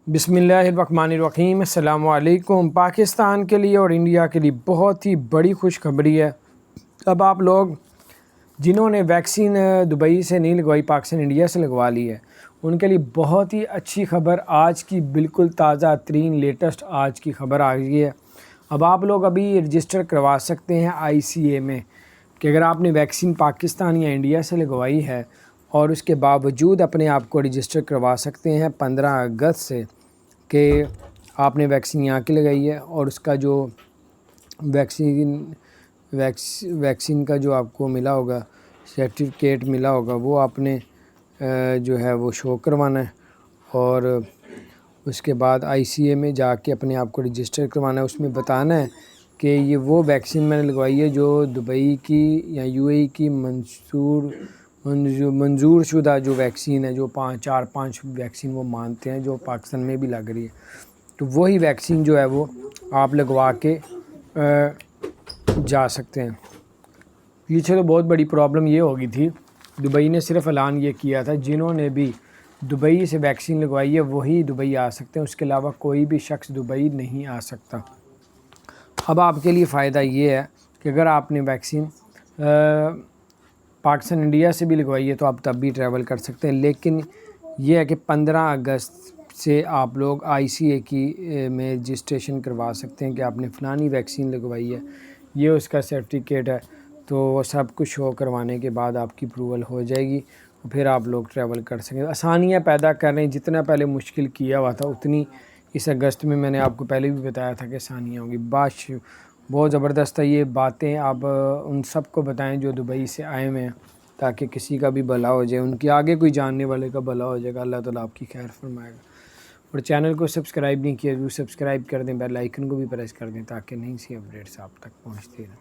बिस्मिल्लाहिर्रहमानिर्रहीम। अस्सलामु अलैकुम। पाकिस्तान के लिए और इंडिया के लिए बहुत ही बड़ी खुशखबरी है। अब आप लोग जिन्होंने वैक्सीन दुबई से नहीं लगवाई, पाकिस्तान इंडिया से लगवा ली है, उनके लिए बहुत ही अच्छी खबर आज की, बिल्कुल ताज़ा तरीन लेटेस्ट आज की खबर आ गई है। अब आप लोग अभी रजिस्टर करवा सकते हैं ICA में कि अगर आपने वैक्सीन पाकिस्तान या इंडिया से लगवाई है और उसके बावजूद अपने आप को रजिस्टर करवा सकते हैं 15 अगस्त से कि आपने वैक्सीन यहाँ की लगाई है और उसका जो वैक्सीन का जो आपको मिला होगा, सर्टिफिकेट मिला होगा, वो आपने जो है वो शो करवाना है और उसके बाद ICA में जाके अपने आप को रजिस्टर करवाना है। उसमें बताना है कि ये वो वैक्सीन मैंने लगवाई है जो दुबई की या UAE की मंजूर शुदा जो वैक्सीन है, जो 4-5 वैक्सीन वो मानते हैं जो पाकिस्तान में भी लग रही है, तो वही वैक्सीन जो है वो आप लगवा के जा सकते हैं। पीछे तो बहुत बड़ी प्रॉब्लम ये हो गई थी, दुबई ने सिर्फ ऐलान ये किया था जिन्होंने भी दुबई से वैक्सीन लगवाई है वही दुबई आ सकते हैं, उसके अलावा कोई भी शख्स दुबई नहीं आ सकता। अब आपके लिए फ़ायदा ये है कि अगर आपने वैक्सीन पाकिस्तान इंडिया से भी लगवाई है तो आप तब भी ट्रैवल कर सकते हैं, लेकिन ये है कि 15 अगस्त से आप लोग ICA की में रजिस्ट्रेशन करवा सकते हैं कि आपने फ़लानी वैक्सीन लगवाई है, ये उसका सर्टिफिकेट है, तो वो सब कुछ शो करवाने के बाद आपकी अप्रूवल हो जाएगी और फिर आप लोग ट्रैवल कर सकेंगे। आसानियाँ पैदा कर रहे हैं, जितना पहले मुश्किल किया हुआ था उतनी इस अगस्त में मैंने आपको पहले भी बताया था कि आसानियाँ होंगी। बहुत ज़बरदस्त है ये बातें, आप उन सब को बताएं जो दुबई से आए हुए हैं ताकि किसी का भी भला हो जाए, उनके आगे कोई जानने वाले का भला हो जाएगा, अल्लाह ताला आपकी खैर फरमाएगा। और चैनल को सब्सक्राइब नहीं किया तो सब्सक्राइब कर दें, बेल आइकन को भी प्रेस कर दें ताकि नई सी अपडेट्स आप तक पहुँचती रहें।